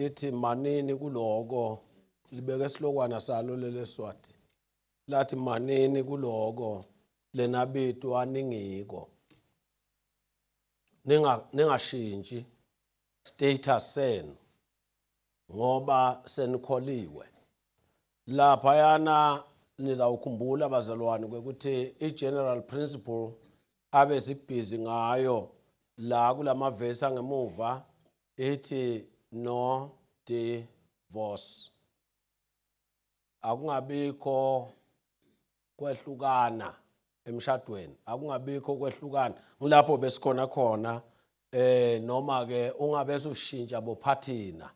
lithi manini kuloko libeke isilokwana salo leleswati lathi manini kuloko lenabitu aningiko ningashintshi status senu ngoba senikholiwe lapha yana nizawukhumbula bazalwane ukuthi i-general principle abe sibhizi ngayo la kulamavesi angemuva ithi no divorce akungabikho kwehlukana emshadweni akungabikho kwehlukana ngilapho besikhona khona noma ke ungabese ushintsha bophathina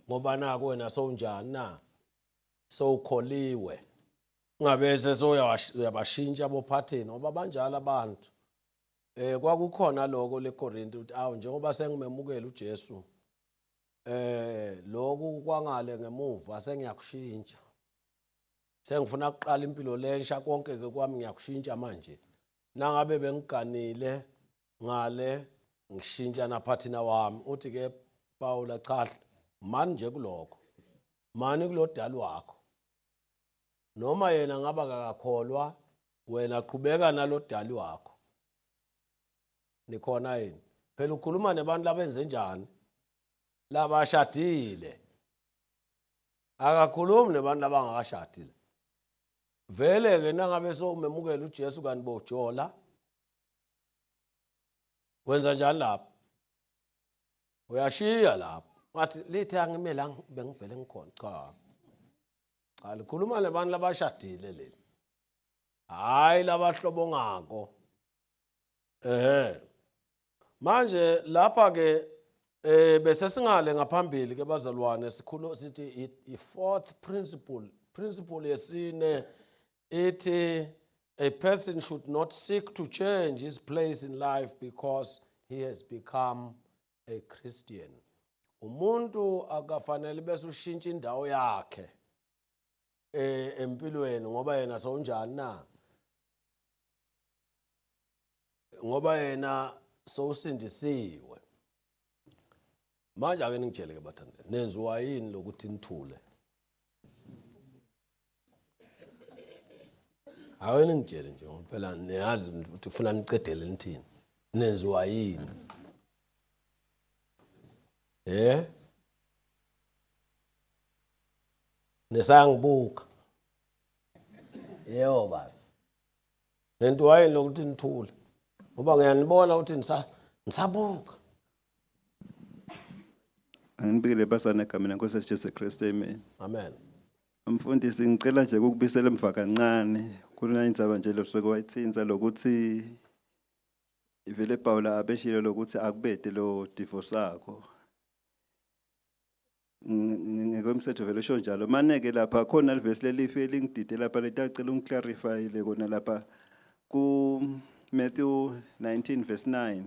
ngoba naku wena sowunjani na sowukholiwe ungabese soyabashintsha bophathina ngoba banjalo abantu kwakukhona lokho leKorinte uthi awu njengoba sengimemukela uJesu lokhu kwangale ngemuva sengiyakushintsha sengifuna ukuqala impilo lensha konke ke kwami ngiyakushintsha manje nangabe bengiganile ngale ngishintsha naphathina wami uthi ke Paul cha mani nje kuloko mani kulodali wakho noma yena ngaba akakholwa wena qhubeka nalodali wakho nikhona yini phela ukhuluma nabantu labenze njani labashadile akakhulumi nabantu labangakashadile vele ke nangabe sowumemukela uJesu kanti bojola wenza njani lapho uyashiya lapho ngathi lithi angimela bengivele ngikhona cha likhuluma nabantu labashadile leli hayi labahlobo ngako manje lapha ke bese singale ngaphambili ke bazalwane sikhulu sithi i fourth principle yesine ithi a person should not seek to change his place in life because he has become a Christian. Umuntu akafanele bese ushintsha indawo yakhe empilweni ngoba yena sonjani na ngoba yena sowusindisiwe manje ake ngitshele ke bathandane nenziwa yini lokuthi nithule awena ngitshele nje phela niyazi ukuthi ufuna niqedele nithini nenziwa yini nesangibuka yebo baba nenziwa yini lokuthi nithule ngoba ngiyanibona ukuthi nisabuka Angibikele basana egameni lenkosi Jesu Kristu amen. Amen. Mfundisi ngicela nje ukubisela emva kancane kuna indzaba nje losekwayithinza lokuthi ivele Paul abeshilo lokuthi akubede lo divorce yakho. Ngekomthetho vele usho njalo maneke lapha khona livesi lelife lingidide lapha letacela ungiclarify le kona lapha ku Matthew 19 verse 9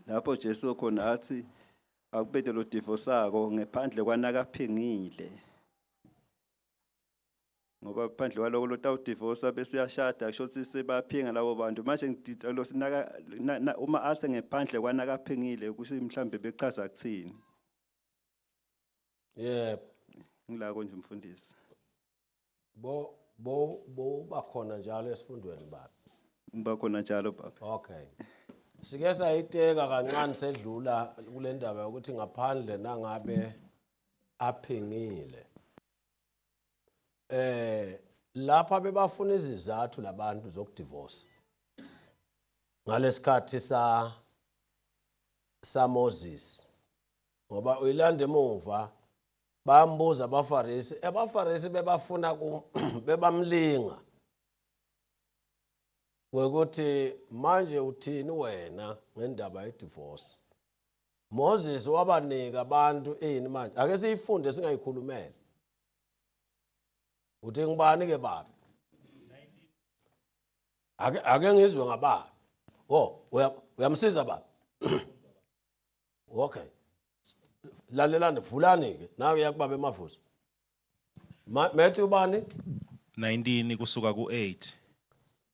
lapho Jesu khona athi akubede lo divorce yakho ngephandle kwanakaphingile ngoba phandle kwaloko lotawu divorce bese uyashada kusho ukuthi sebaphinga labo bantu manje ngidida lo sinaka uma athi ngephandle kwanakaphingile kusho mhlambe bechaza ukuthini yebo ngila konje mfundisi bo bakhona njalo esifundweni baba ngiba khona njalo baba okay sike sayiteka kancane sedlula kule ndaba ukuthi ngaphandle nangabe aphingile lapha bebafuna izizathu labantu zokudivorce ngalesikhathi sa Moses ngoba uyilanda emuva bayambuza abafarisi bebafuna bebamlinga ukuthi manje uthini wena ngendaba yedivorce Moses wabanika abantu ini manje ake siyifunde singayikhulumela uthi ngibani ke baba ake ngizwe ngababa uyamsiza baba okay lalelani vulani ke nawe yakubaba emavuso Matthew bani 19 kusuka ku8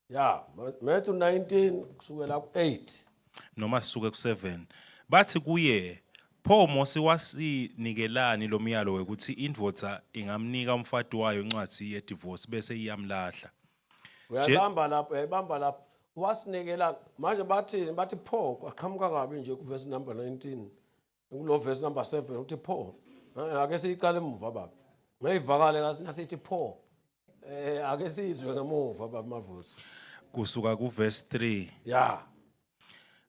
ya Matthew 19 kusukela ku8 noma sisuke ku7 bathi kuye Pho Mose wasinikelani lo myalo wekuthi indvodza ingamnika umfati wayo incwadzi ye-divorce bese iyamlahla. uyayibamba lapho uyayibamba lapho wasinikela manje bathi pho aqhamuka kabi nje kuverse number 19 kulo verse number 7 uthi pho ake siyiqale emuva baba ngeyivakale nasithi pho ake sizwe ngemuva baba Mavusi Kusuka kuverse 3. ya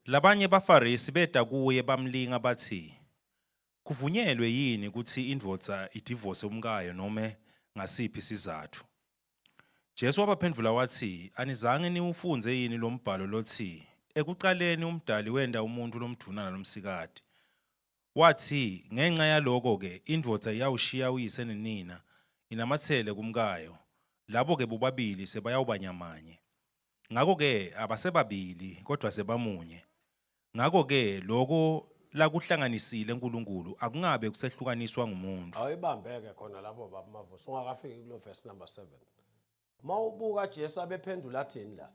Labanye baFarisi beda kuye bamlinga bathi, kuvunyelwe yini ukuthi indvodza idivorce umkayo noma ngasiphi isizathu? Jesu wabaphendula wathi, anizange niwufunze yini lo mbhalo lothi, ekuqaleni umdali wenda umuntu lomduna nalomsikati. Wathi, ngenxa yaloko-ke indvodza iyawushiya uyise nenina, inamathele kumkayo, labo-ke bobabili sebayawubanyamanye. Ngako-ke abasebabili kodwa sebamunye. Ngako-ke loko lakuhlanganisile uNkulunkulu akungabe kusehlukaniswa ngumuntu. awuyibambeke khona lapho baba Mavusi ungakafiki kulo verse number 7 mawubuka Jesu abephendula athini la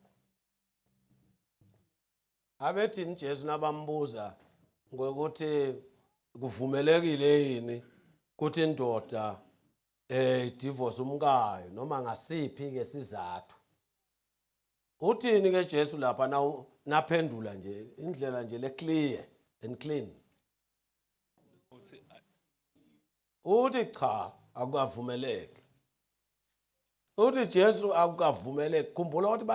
abethini Jesu nabambuza ngokuthi kuvumelekile yini ukuthi indoda divorce umkayo noma ngasiphi ke sizathu uthini ke Jesu lapha naphendula nje indlela nje le clear and clean uthi cha akukavumeleki uthi Jesu akukavumeleki khumbula ukuthi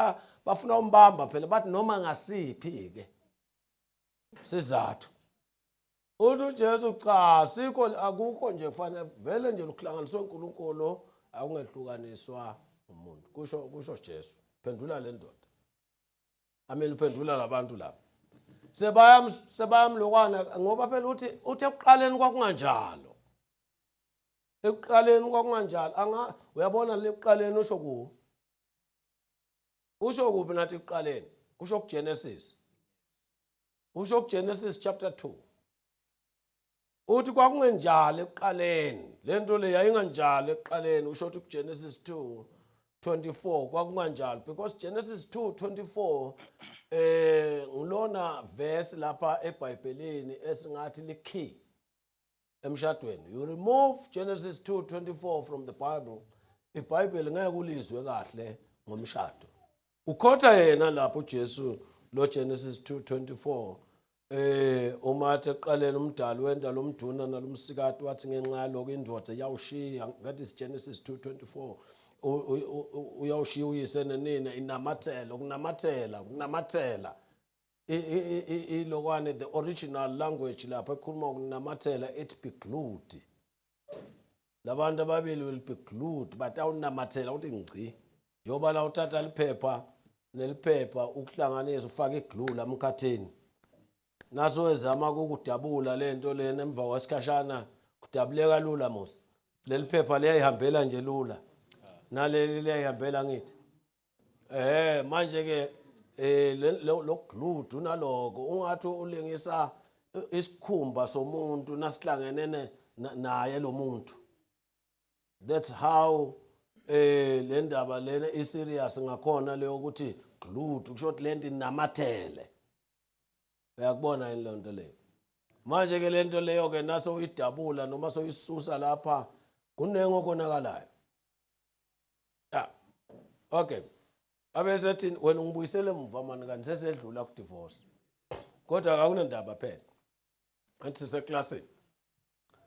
bafuna umbamba phela bathi noma ngasiphi ke sizathu uthi Jesu cha sikho akukho nje kufanele vele nje ukuhlanganiswa uNkulunkulu akungehlukaniswa umuntu kusho Jesu phendula le ndoda ameni uphendula labantu lapha sebayamlokwana ngoba phela uthi ekuqaleni kwakunganjalo ekuqaleni kwakunganjalo uyabona le ekuqaleni usho kuphi nathi ekuqaleni usho kuGenesis chapter 2 uthi kwakungenjalo ekuqaleni lento le yayinganjalo ekuqaleni usho ukuthi kuGenesis 2:24 kwakunganjalo because Genesis 2:24 ngilona verse lapha eBhayibhelini esingathi likey emshadweni you remove Genesis 2:24 from the Bible iBhayibheli ngeke ulizwe kahle ngomshado ukhotha yena lapho uJesu lo Genesis 2:24 umathe eqaleni umdali wenda lomduna nalomsikati wathi ngenxa yaloko indvodza iyawushiya that is Genesis 2:24 uyawushiya uyise nenina inamathela kunamathela ilokwane the original language lapha ekhuluma ukunamathela ethi be glued labantu ababili will be glued batawunamathela uthi ngci njoba la uthatha liphepha neliphepha ukuhlanganisa ufaka iglue lamkhatheni naso ezama ukudabula lento lena emva kwasikhashana kudabuleka lula mos leliphepha liyayihambela nje lula naleli liyayihambela ngithi manje ke lo glue unaloko ungathi ulengisa isikhumba somuntu nasihlangene naye lo muntu that's how le ndaba lena iserious ngakhona leyo ukuthi glued kusho ukuthi lento inamathele uyakubona yini lento leyo manje ke lento leyo ke naso uyidabula noma soyisusa lapha kunengo konakalayo okay abesethi wena ungibuyisele emva manje kanti sesedlula ku divorce kodwa akunendaba phela anti siseclassini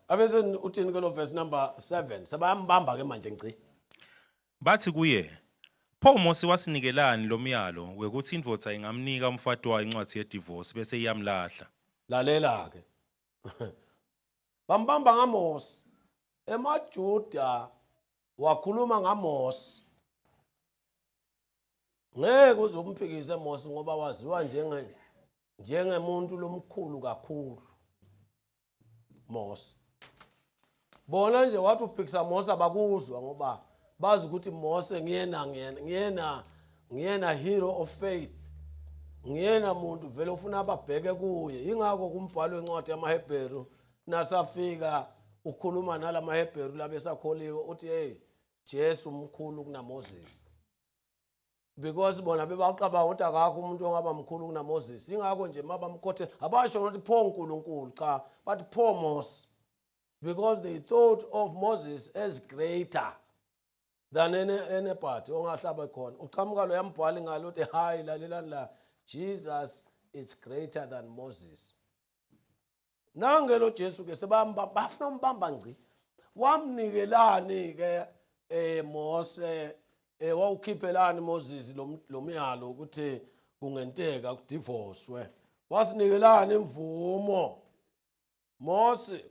abese uthini ke lo verse number 7 sebayambamba ke manje ngci Bathi kuye, pho Mose wasinikelani lo myalo wekuthi indvodza ingamnika umfati wayo incwadzi ye-divorce bese iyamlahla. lalela ke bambamba ngaMose emaJuda wakhuluma ngaMose ngeke uzomphikise Mose ngoba waziwa njengemuntu lomkhulu kakhulu Mose bona nje wathi uphikisa Mose abakuzwa ngoba bazi ukuthi Mose ngiyena hero of faith ngiyena muntu vele ufuna ababheke kuye ingakho kumbhalo wencwadi yamaHebheru nasafika ukhuluma nalamaHebheru labesakholwa uthi hey Jesu umkhulu kuna Moses because bona bebaqaba ukuthi akakho umuntu ongaba mkhulu kuna Moses. Ingakho nje mabamkhothela abasho ukuthi pho uNkulunkulu cha, but pho Moses, because they thought of Moses as greater than anybody ongahlaba khona. Uqhamuka lo yambhwala ngalo uthi hayi lalelani la, Jesus is greater than Moses. Nangelo Jesu ke bafuna umbamba ngci. Wamnikelani ke Mose wawukhiphelani Moses lo myalo ukuthi kungenteka kudivorcewe. Wasinikelani imvumo Mose.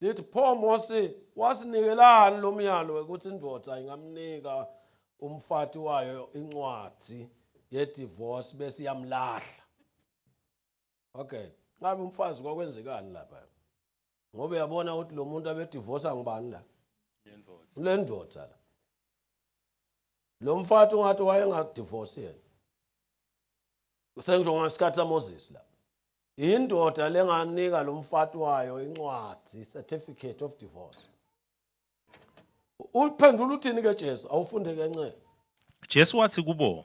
Lithi pho Mose wasinikelani lo myalo ukuthi indoda ingamnika umfati wayo incwadi ye-divorce bese iyamlahla. Okay, ngabe umfazi kwakwenzekani lapha? Ngoba uyabona ukuthi lo muntu abedivorce ngibani la? Le ndoda la. Lo mfati ungathi wayengadivorce yena. Usengisho ngesikhathi saMoses la. Indoda lenganika lo mfati wayo incwadi, certificate of divorce. Uphendula uthini ke Jesu? Awufunde kancane. Jesu wathi kubo,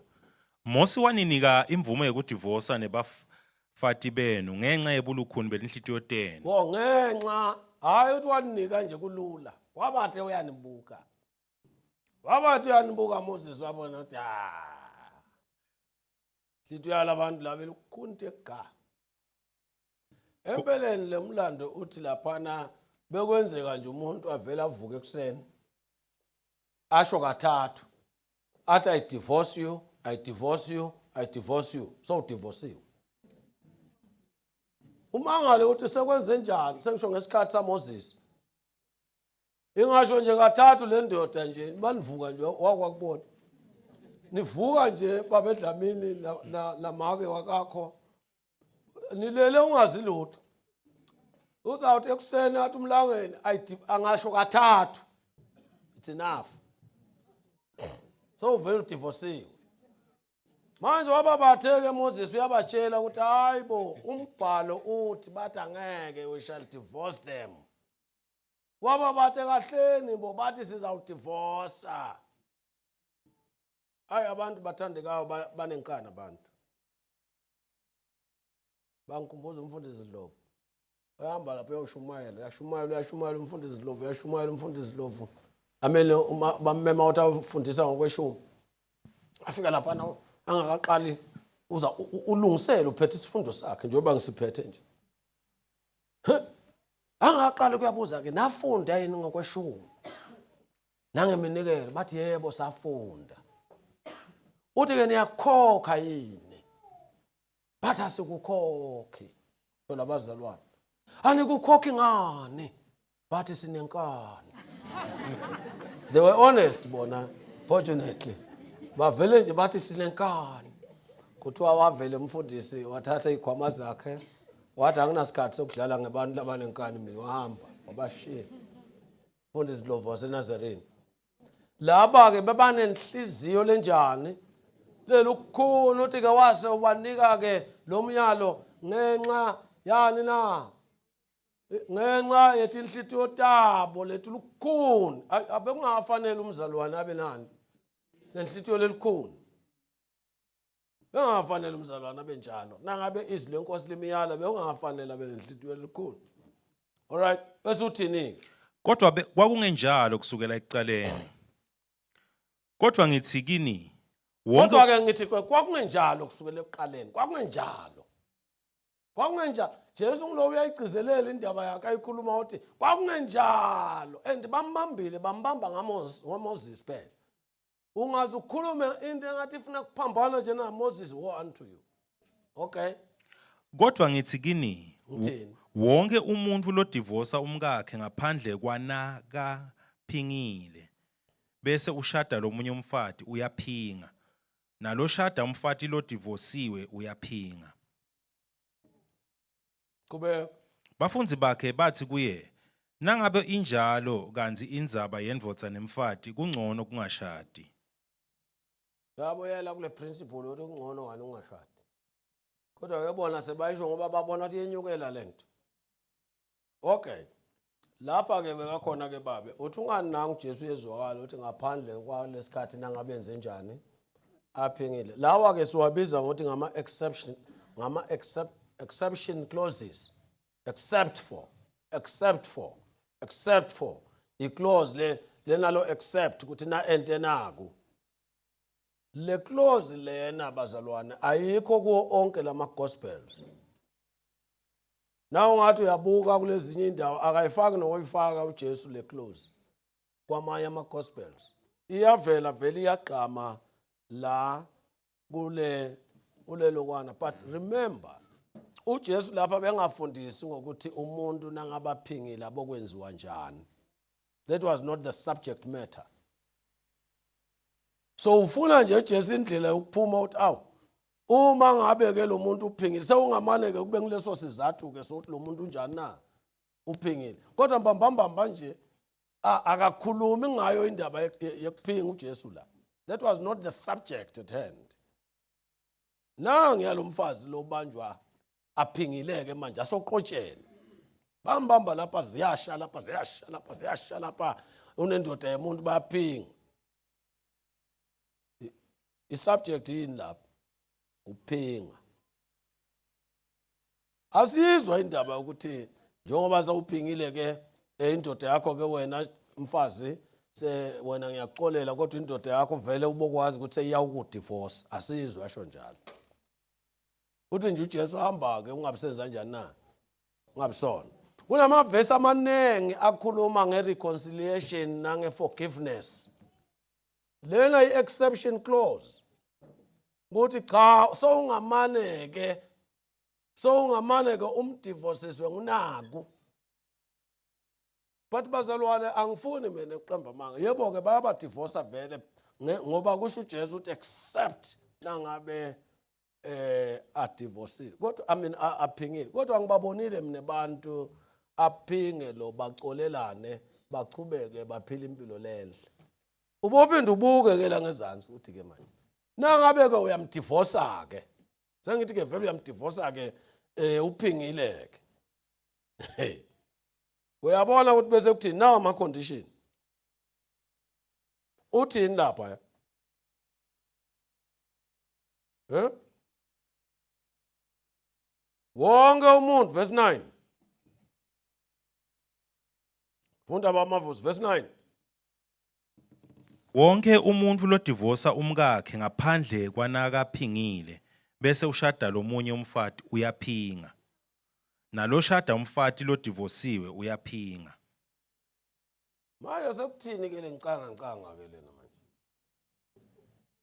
Mose waninika imvumo yokudivorce nebafati benu ngenxa yebulukhuni belinhlitiyo tenu. Ngenxa hayi uthi wanika nje kulula. Wabathe uyanibuka. Wabathe uyanibuka Moses wabona ukuthi Lithi yala abantu la belukhunte ga. Empeleni lemlando uthi laphana bekwenzeka nje umuntu avela avuke ekseni. Asho kathathu. Athi I divorce you, I divorce you, I divorce you. So divorce you. Umangale uthi sekwenze njani? Sengisho ngesikhathi saMoses. Ingasho nje kathathu le ndoda nje banivuka nje wakwakubona. Nivuka nje babedlamini la make wakakho. Nilele ungazi lutho. Uzawuthi ekuseni athi umlangeni angasho kathathu. It's enough. So uvela udivorce. Manje wababatheke Moses uyabatshela ukuthi hayibo umbhalo uthi bathi angeke we shall divorce them. Wababathe kahleni bo bathi sizawudivorce. Hayi abantu bathandekayo banenkani abantu. Bangikhumbuza umfundisi Dlovu. Uyahamba lapha uyashumayela umfundisi Dlovu. Amele bamema utafundisa ngokweshumi. Afika lapha na angakaqali uza ulungisele uphethe isifundo sakhe njengoba ngisiphethe nje. Angaqali kuyabuza ke nafunda yini ngokweshumi. Nangeminikelo bathi yebo safunda. Uthi ke niyakhokha yini? Bathi asikukhokhi. Phela abazalwane. Anikukhokhi ngani? Bathi sinenkani. They were honest bona, fortunately. Bavele nje bathi sinenkani. Kuthiwa wavele umfundisi wathatha ikhwama zakhe. Wathi anginasikhathi sokudlala ngebantu labanenkani mina wahamba wabashiya. Umfundisi Dlovu waseNazarene. Laba ke bebanenhliziyo lenjani? Lelukhulu uthi ke wase ubanika ke lo myalo ngenxa yani na? Ngenxa yethi inhlitiyo tabo lethu lukhuni. Abekungafanele umzalwane abe nani? Lenhlitiyo lelikhuni. Bengafanele umzalwane abe njalo. Nangabe izwi lenkosi limiyala bekungafanele abe lenhlitiyo lelikhuni. Alright, bese uthini? Kodwa kwakungenjalo kusukela ekuqaleni. Kodwa ngithi kini Kodwa ke ngithi kwakungenjalo kusukela ekuqaleni. Kwakungenjalo. Jesu ngilo uyayigcizelela indaba yakhe ayikhuluma uthi kwakungenjalo and bambambile bambamba ngaMoses phela. Ungaze ukukhulume into engathi ifuna kuphambana nje naMoses woe unto you. Okay. Kodwa ngithi kini Uthini? wonke umuntu lo divorce umkakhe ngaphandle kwanaka phingile bese ushada lomunye umfati uyaphinga. Nalo shada umfati lo divorciwe uyaphinga. Kube Bafunzi bakhe bathi kuye, nangabe injalo kanzi indzaba yendvodza nemfati kungcono kungashadi. yaboyela kule principle ukuthi kungcono wani ungashadi. Kodwa uyabona sebayisho ngoba babona ukuthi yenyukela lento. Okay. Lapha ke bekakhona ke babe uthi ungani nangu Jesu yezwakala uthi ngaphandle kwalesikhathi nangabenze njani aphingile. Lawa ke siwabiza ngokuthi exception clauses. Except for. I-clause lenalo except ukuthi na ente naku. Le clause lena bazalwane ayikho kuwo onke lama gospels. Na ungathi uyabuka kulezinye indawo akayifaki noyifaka uJesu le clause kwamanye ama gospels. Iyavela vele iyaqhama la kulelokwana. But remember uJesu lapha bengafundisi ngokuthi umuntu nangabaphingile abokwenziwa njani. That was not the subject matter. So ufuna nje uJesu indlela yokuphuma uthi awu uma ngabe ke lo muntu uphingile sewungamane ke kube ngileso sizathu ke sokuthi lo muntu unjani na uphingile. Kodwa mbambamba nje akakhulumi ngayo indaba yokuphinga uJesu la. That was not the subject at hand. Ngiyalomfazi lo banjwa aphingileke manje asoqotshela. Bambamba lapha ziyasha lapha unendoda yemuntu bayaphinga. I-subject yini lapha? Uphinga. Asizwa indaba ukuthi njengoba sawuphingile ke indoda yakho ke wena mfazi wena ngiyaxolela kodwa indoda yakho vele ubokwazi ukuthi seyiyawukudivorce. Asizwe asho njalo. Uthi nje uJesu hamba ke ungabisenza kanjani na? Ungabisona. Kunamavesi amanengi akhuluma ngereconciliation nangeforgiveness. Lena i-exception clause. Ukuthi cha sowungamane ke umdivorceswe ngunaku. But bazalwane angifuni mina uqamba manga. Yebo ke bayabadivorce vele ngoba kusho uJesu uthi except nangabe adivorcile. Kodwa aphingile. Kodwa angibabonile mina abantu aphinge lo baxolelane baqhubeke baphila impilo lenhle. Ubophinda ubuke ke la ngezansi uthi ke manje. Nangabe ke uyamdivorce ke. Sengithi ke vele uyamdivorce ke uphingile ke. Hey. Uyabona ukuthi bese kuthi nawo ama condition. Uthini lapha? Wonke umuntu verse 9. Funda abamavusi verse 9. Wonke umuntu lodivosa umkakhe ngaphandle kwanakaphingile bese ushada lomunye umfati uyaphinga. Nalo shada umfati lodivosiwe uyaphinga. Manje sekuthini ke lencanga ke lena manje?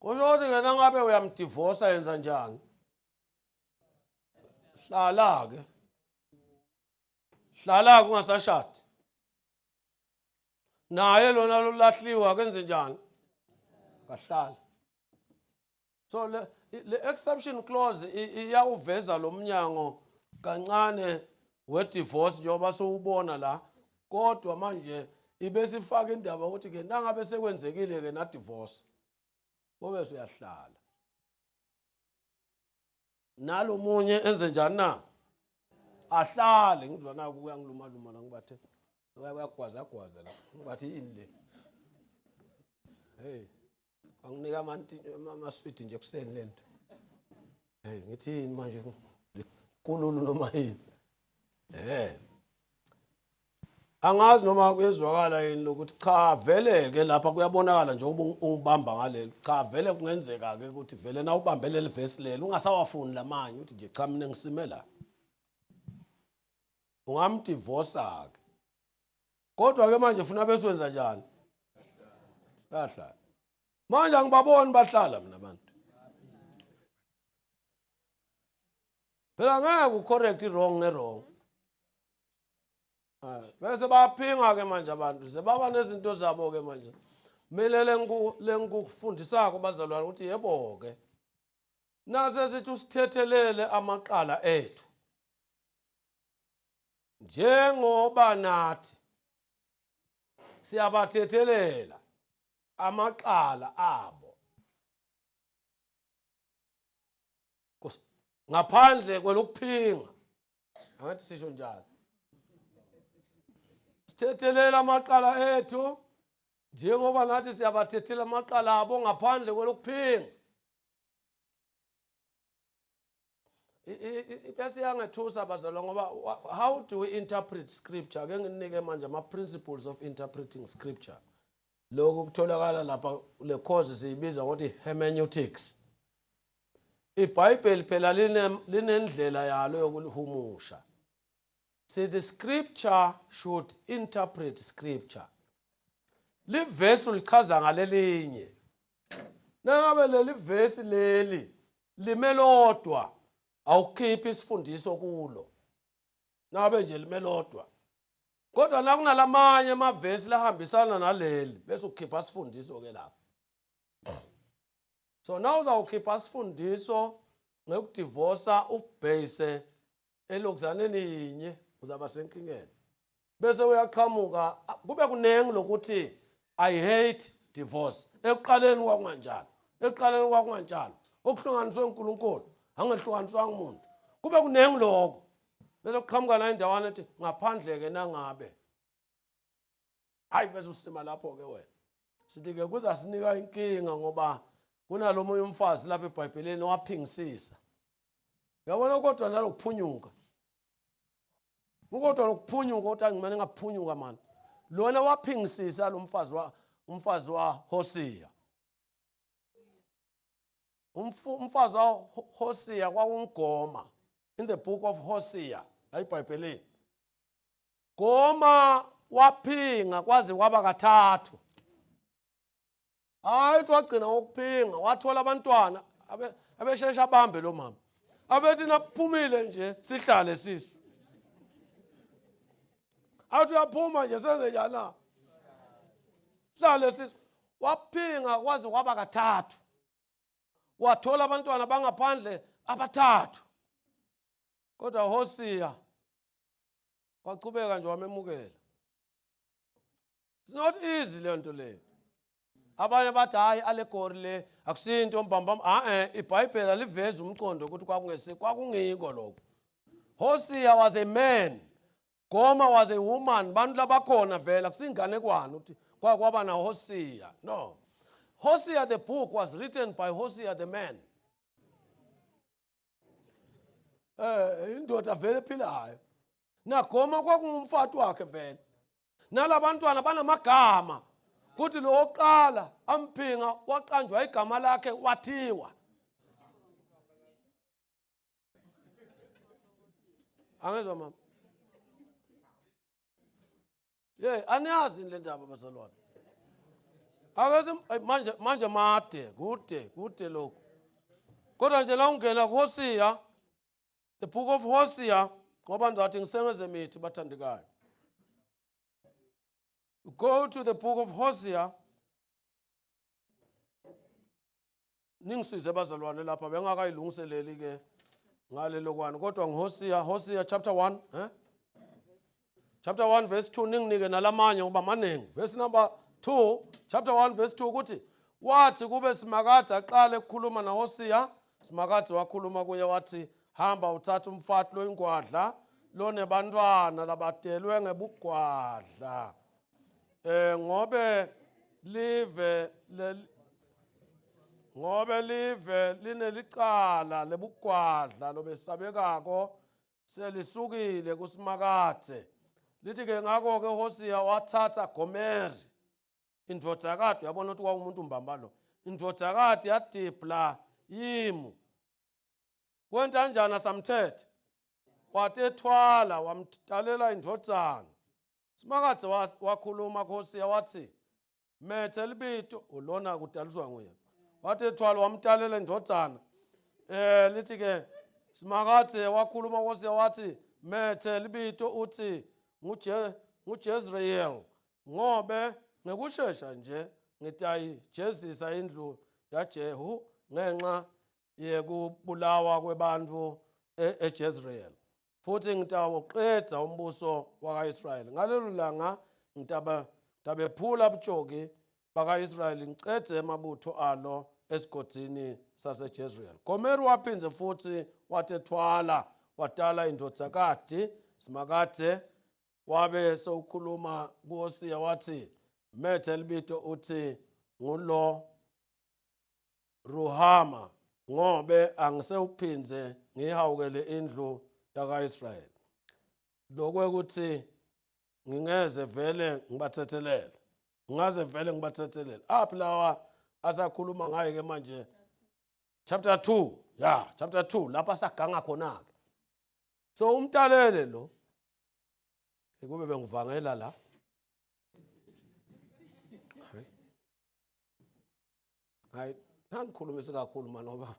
Kusho ke nangabe uyamdivorce yenza njani? Hlala ungasashadi. Naye lona lolahliwa akenze njani? Kahlala. So le exception clause iyawuveza lo mnyango kancane we-divorce njengoba sowubona la. Kodwa manje ibesifaka indaba ukuthi ke nangabe sekwenzekile ke na divorce bobe uyahlala. Nalo munye enze njani na? Ahlale ngizwa naku kuyangiluma la ngibathe uyagwaza la ngibathi yini le? Hey anginika amasweet nje kuseni lento. Hey ngithi yini manje kululu noma yini? Angazi noma kuyezwakala yini lokuthi cha vele ke lapha kuyabonakala nje ungibamba ngalelo. Cha vele kungenzeka ke ukuthi vele na ubambele le verse lelo ungasawafuni lamanye uthi nje cha mina ngisime la. Ungamdivorce ke. Kodwa ke manje ufuna beswenza njani? Bahlala. Manje angibaboni bahlala mina abantu. Phela ngeke ucorrect i-wrong nge-wrong. Bese bayaphinga ke manje abantu sebaba nezinto zabo ke manje. Mina lengikufundisako bazalwane ukuthi yebo ke. Nase sithi usithethelele amaqala ethu. Njengoba nathi siyabathethelela amaqala abo. Ngaphandle kwelokuphinga. Angathi sisho njalo. Sithethelela amaqala ethu njengoba nathi siyabathethela amaqala abo ngaphandle kwelokuphinga. bese yangethusa bazalwa ngoba how do we interpret scripture? Ake nginike manje ama principles of interpreting scripture. Lokhu kutholakala lapha le course siyibiza ukuthi hermeneutics. IBhayibheli phela linendlela yalo yokulihumusha. See, the scripture should interpret scripture. Livesi ulichaza ngalelinye. Nangabe leli vesi leli limelodwa awukhiphi isifundiso kulo. Nangabe nje limelodwa. Kodwa nakunalamanye amavesi lahambisana naleli bese ukhipha isifundiso ke lapho. So now uzawukhipha isifundiso ngekudivorca ukubhase elokuzaneni yinye uzaba senkingeni. Bese uyaqhamuka kube kunengi lokuthi I hate divorce. Ekuqaleni kwakunganjalo. Ekuqaleni kwakunganjalo. Okuhlanganiswe uNkulunkulu, angehlukaniswanga umuntu. Kube kunengi lokho. Bese kuqhamuka la indawana ethi ngaphandle ke nangabe. Hayi bese usima lapho ke wena. Sithi ke kuzasinika inkinga ngoba kunalomunye umfazi lapha eBhayibhelini waphingisisa. Uyabona kodwa nalokuphunyuka. Ukodwa lokuphunyuka uthi ngimane ngaphunyuka manje. Lona waphingisisa lo umfazi wa Hosea. Umfazi wa Hosea kwakungoma in the book of Hosea eBhayibhelini. Goma waphinga kwaze kwaba kathathu. Hayi wagcina ukuphinga wathola abantwana abeshesha abambe lo mama. Abethi naphumile nje sihlale sisu. Awuthi uyaphuma nje senze njani? Sihlale sisu. Waphinga kwaze kwaba kathathu. Wathola abantwana bangaphandle abathathu. Kodwa Hosea waqhubeka nje wamemukela. It's not easy le nto le. Abanye bathi hayi allegory le akusinto mbambam iBhayibheli aliveza umqondo ukuthi kwakungiko lokho. Hosea was a man. Goma was a woman. Bantu labakhona vela kusingane kwani ukuthi kwaba na Hosea. No. Hosea the book was written by Hosea the man. Indoda vele ephilayo. Nagoma kwakungumfati wakhe vele. Nalabantwana banamagama. Kuthi lo oqala amphinga waqanjwa igama lakhe wathiwa. Angezwa mama? Aniyazi le ndaba bazalwane. Akaze manje made kude lokho. Kodwa nje la ungena kuHosea, the book of Hosea, ngoba ngizathi ngisengeze mithi bathandekayo. Go to the book of Hosea. Ningisize bazalwane lapha bengakayilungiseleli ke ngale lokwana kodwa Hosea chapter 1, Chapter 1 verse 2 ninginike nalamanye ngoba maningi. Verse number 2, chapter 1 verse 2 ukuthi wathi kube Simakade aqale ukukhuluma naHosea, Simakade wakhuluma kuye wathi hamba uthatha umfati lo ingwadla lo nebantwana labadelwe ngebugwadla. Ngobe live linelicala lebugwadla lobesabekako selisukile kuSimakade. Lithi ke ngakho ke Hosea wathatha Gomeri indodakazi uyabona ukuthi kwaumuntu mbamba lo indodakazi yaDibla yimu kwenta kanjani samthethe watethwala wamtalela indodana. Simakade wakhuluma kuHosea wathi methe libito ulona kudaliswa nguye watethwala wamtalela indodana. Lithi ke Simakade wakhuluma kuHosea wathi methe libito uthi nguJezreel ngobe ngekushesha nje ngitayijezisa indlu yaJehu ngenxa yekubulawa kwebantu eJezreel futhi ngitawuqeda umbuso wakaIsrayeli. Ngalelo langa ngitabephula ubujoki bakaIsrayeli ngicede amabutho alo esigodini saseJezreel. Gomeri waphinze futhi watethwala watala indodakazi Simakade wabe sowukhuluma kuHosea wathi methe libito uthi ngulo Ruhama ngobe angisewuphinze ngihawukele indlu yaka-Israyeli lokwekuthi ngingeze vele ngibathethelele ngaze vele ngibathethelele aphi lawa asakhuluma ngaye ke manje chapter 2 ya chapter 2 lapha saganga khona ke so umtalele lo ekube bengivangela la hayi nangikhulumisa kakhulu manje ngoba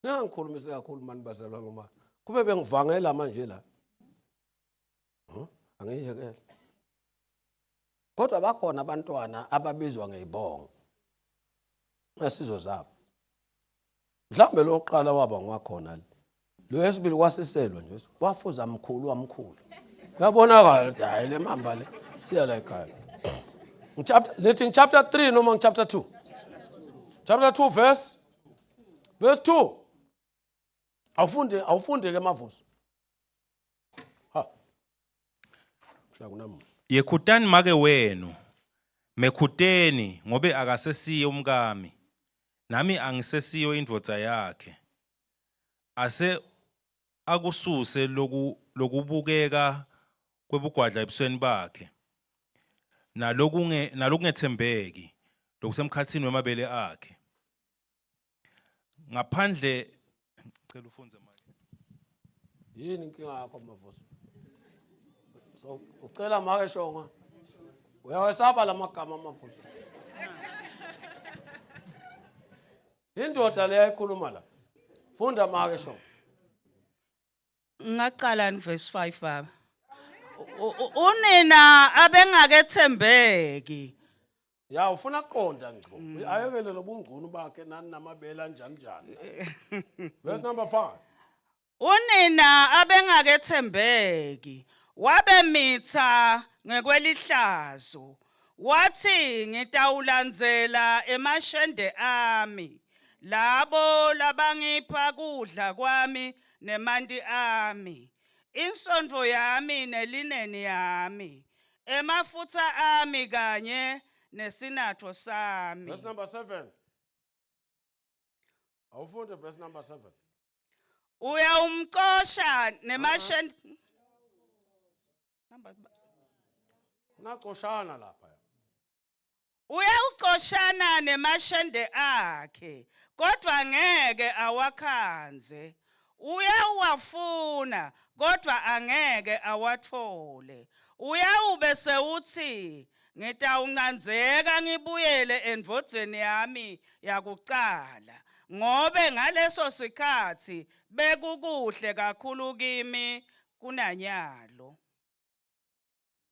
nangikhulumisa kakhulu manje bazalwa noma kube bengivangela manje la angiyekela kodwa bakhona abantwana ababizwa ngezibongo ngesizwe zabo mhlambe lo oqala waba ngwakhona lo wesibili wasiselwa nje wafuza amkhulu kuyabonakala ukuthi hayi le mamba le siya la ekhaya in chapter 3 noma chapter 2 chapter 2 verse 2 awufunde ke mavuso ha shakunam Yekhutani make wenu, mekhuteni ngobe akasesiyo umkami, nami angisesiyo indvodza yakhe. Ase akususe lokubukeka kwebugwadla ebusweni bakhe, nalokungethembeki lokusemkhatsini wemabele akhe. Ngaphandle cela ufunze manje. yini inkinga yakho mavuso so ucela make shonga uyawesaba lamagama mavuso indoda leya ikhuluma la funda make shonga Ngaqala verse 5 baba. Unina abengakethembeki. ya ufuna ukuqonda ngco ayekele lobungqunu bakhe nani namabela njani verse number 5 Unina abengakethembeki. Wabemitha ngekwelihlazo. Wathi ngitawulandzela emashende ami. Labo labangipha kudla kwami nemanti ami. Insondvo yami nelineni yami. Emafutha ami kanye nesinatho sami. verse number 7 awufunde verse number 7 Uyawumqosha nemashende. nacoshana lapha Uyawuqoshana nemashende akhe kodwa ngeke awakhanze. Uyawafuna kodwa angeke awathole. Uyawube sewuthi ngitawuncanzeka ngibuyele endvodzeni yami yakuqala ngobe ngaleso sikhathi bekukuhle kakhulu kimi kunanyalo.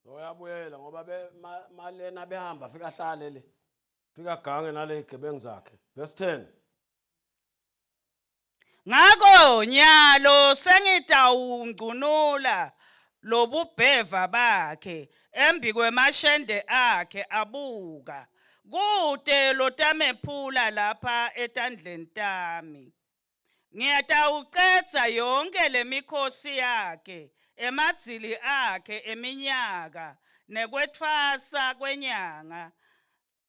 uyabuyela ngoba malena behamba fika hlale le fika gange nale gebengu zakhe verse 10 Ngako nyalo sengitawungcunula lobubheva bakhe embi kwemashende akhe abuka kude lotamephula lapha etandleni tami. Ngiyatawuqedza yonke lemikhosi yakhe emadzili akhe eminyaka nekwetfasa kwenyanga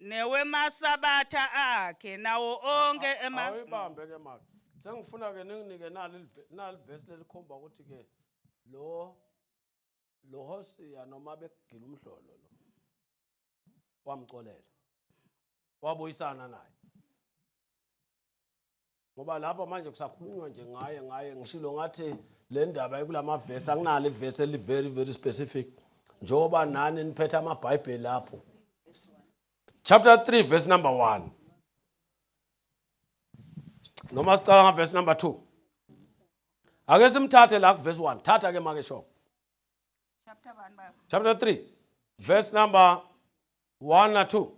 newemasabatha akhe nawo onke awuyibambe ke manje sengifuna ke ninginike nali verse lelikhomba ukuthi ke lo Hosea noma begila umhlolo lo wamcolela wabuyisana naye ngoba lapha manje kusakhulunywa nje ngaye ngishilo ngathi le ndaba ekulama verse akunalo iverse eli very specific njoba nani niphethe amabhayibheli lapho chapter 3 verse number 1 noma siqala nga verse number 2 ake simthathe la ku verse 1 thatha ke make sho chapter 3 verse number 1 na 2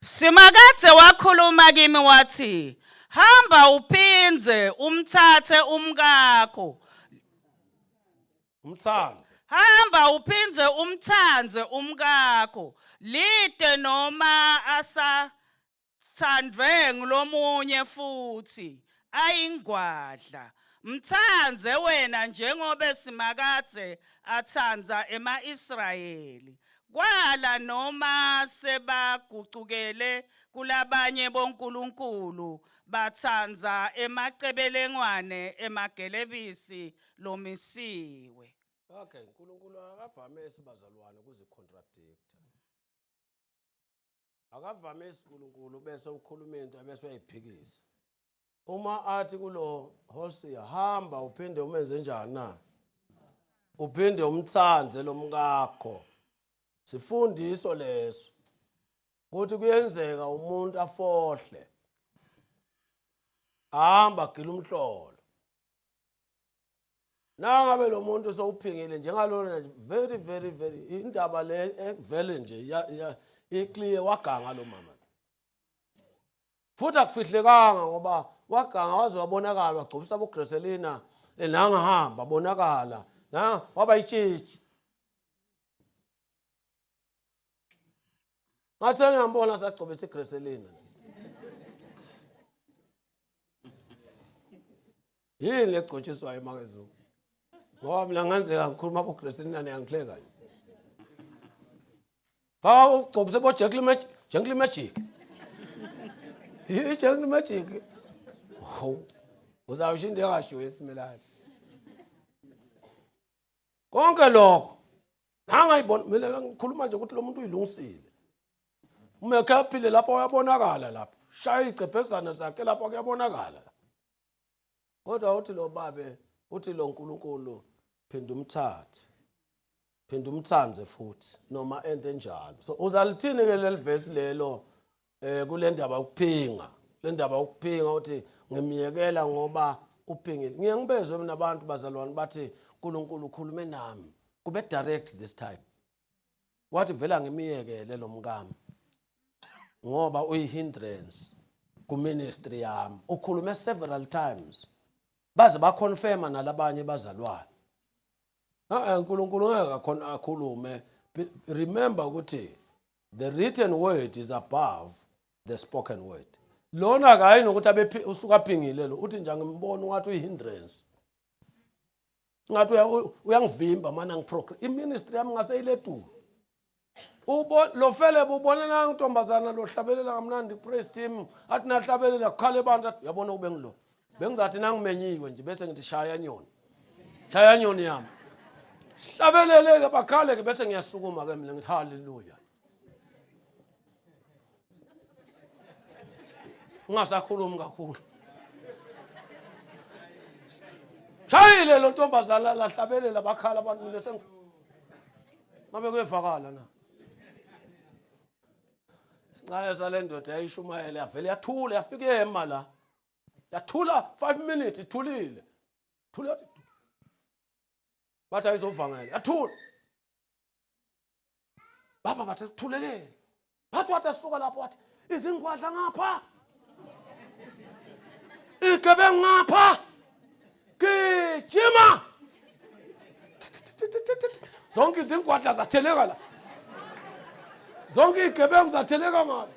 Simakadze wakhuluma kimi wathi hamba uphinze umthathe umkakho. umthanze Hamba uphinze umthanze umkakho lide noma asathandwe ngulomunye futhi ayingwadla. Mthanze wena njengoba simakadze athandza ema-Israyeli. kwala noma sebagucukele kulabanye bonkulunkulu bathanza emacebelengwane emagelebisi lomisiwe. Okay, uNkulunkulu akavamisi bazalwane ukuzicontradicta. Akavamisi uNkulunkulu bese ukhuluma into bese uyayiphikisa. Uma athi kulo Hosea hamba uphinde umenze njani na? Uphinde umthanze lomkakho. Sifundiso leso. Ukuthi kuyenzeka umuntu afohle. Hamba gila umhlolo. Nangabe lo muntu sowuphingile njengalona very indaba le vele nje iclear waganga lo mama. Futhi akufihlekanga ngoba waganga waze wabonakala wagcobisa aboGreselina enangahamba bonakala na waba itshitshi. Ngathi ngiyambona sagcobisa iGreselina. Yini legcotshiswayo emakezulu? Ngoba mina ngenzeka ngikhuluma aboGreselina neyangihleka nje. Fa ugcobise jungle magic. Jungle magic. Uzawusho into engashiwo esimelayo. Konke lokho nangayibona mina ngikhuluma nje ukuthi lo muntu uyilungisile. Uma ekhaphile lapho uyabonakala lapho. Shaya icephezana zakhe lapho kuyabonakala. Kodwa uthi lo babe uthi lo uNkulunkulu phinda umthathe. Phinda umthanze futhi noma ente njalo. So uzalithini ke leli verse lelo kule ndaba ukuphinga. Le ndaba ukuphinga uthi ngimiyekela ngoba uphingile. Ngiye ngibezwe mina abantu bazalwane bathi uNkulunkulu ukhulume nami. Kube direct this time. Wathi vela ngimiyekele lo mkami. Ngoba uyihindrance ku ministry yami. Ukhulume several times. Baze baconfirma nalabanye bazalwane. uNkulunkulu ngeke akhulume. Remember ukuthi the written word is above the spoken word. Lona kayi nokuthi abe usuka phingile lo uthi nje ngimbona ungathi uyihindrance. Ngathi uyangivimba mana ngiprogram. Iministry yami ngaseyiletulu. Lo fele ubona na intombazana lo hlabelela kamnandi praise team athi nahlabelela kukhale abantu athi uyabona ube ngilo. Bengizathi nangimenyiwe nje bese ngithi shaya nyoni. Shaya nyoni yami. Hlabeleleke bakhale ke bese ngiyasukuma ke mina ngithi haleluya. Ungasakhulumi kakhulu. Shayile lo ntombazana lahlabelela bakhala abantu mina ngabe kuyevakala na. Sinqaya salendoda yayishumayela yavele yathula yafike ema la. Yathula 5 minutes ithulile. Thula bathi ayizovangela. Yathula. Baba bathi thulelele. Bathi wathi asuka lapho wathi izingwadla ngapha. Igebe ngapha. Gijima. Zonke izingwadla zatheleka la. Zonke igebengu zatheleka ngalo.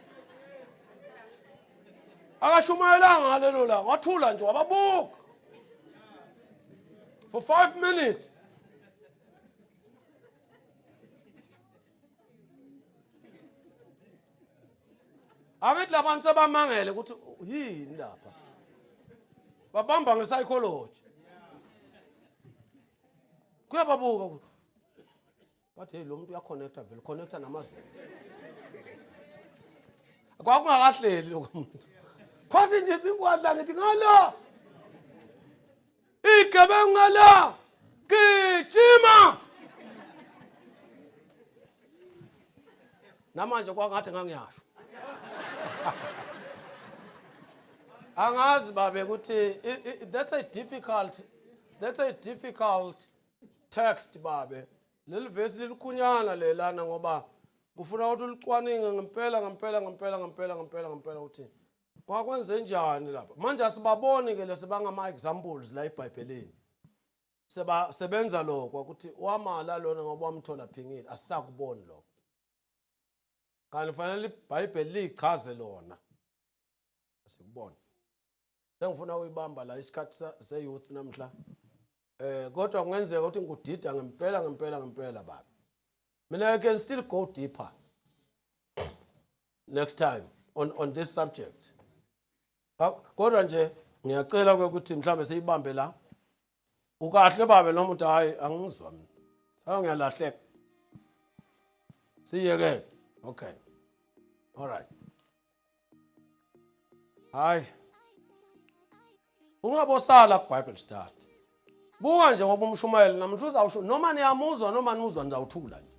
Akashumayelanga ngalelo la, wathula nje wababuka. For 5 minutes. Abethi labantu sebamangele ukuthi yini lapha. Babamba nge-psychology. Kuyababuka ukuthi. Bathi hey lo muntu uyaconnecta vele connecta namazulu. Kwakungakahleli lokho muntu. Phathi nje izingwadla ngithi ngala. Igebengu ngala. Gijima. Namanje kwangathi ngangiyasho. Angazi babe ukuthi that's a difficult text babe. Leli verse lilikhunyana lelana ngoba ufuna ukuthi ulicwaninge ngempela uthi wakwenze njani lapha. Manje asibaboni ke lesibangama examples la eBhayibhelini. Sebenza lokho ukuthi wamala lona ngoba wamthola phingile asisakuboni lokho. Kanti fanele iBhayibheli lichaze lona. Sikubona. Sengifuna uyibamba la isikhathi seyouth namhla. Kodwa kungenzeka ukuthi ngikudida ngempela baba. Mina, I can still go deeper next time on this subject. Kodwa nje ngiyacela ukuthi mhlambe siyibambe la. Ukahle babe noma uthi hayi angizwa mina. Hayi ngiyalahleka. Siyeke. Okay. All right. Hayi. Ungabosala ku Bible study. Buka nje ngoba umshumayeli namhla uzawusho noma niyamuzwa noma nimuzwa nizawuthula nje.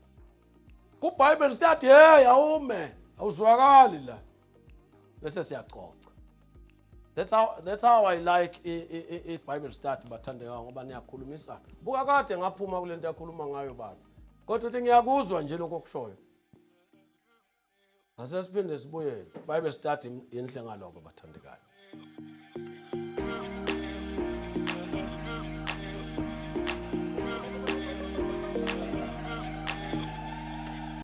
Ku Bible study hey awume awuzwakali la. Bese siyaxoxa. That's how I like I Bible study bathandeka ngoba niyakhulumisana. Buka kade ngaphuma kule nto yakhuluma ngayo baba. Kodwa uthi ngiyakuzwa nje lokho kushoyo. Asesiphinde sibuyele. Bible study inhle ngaloko bathandekayo.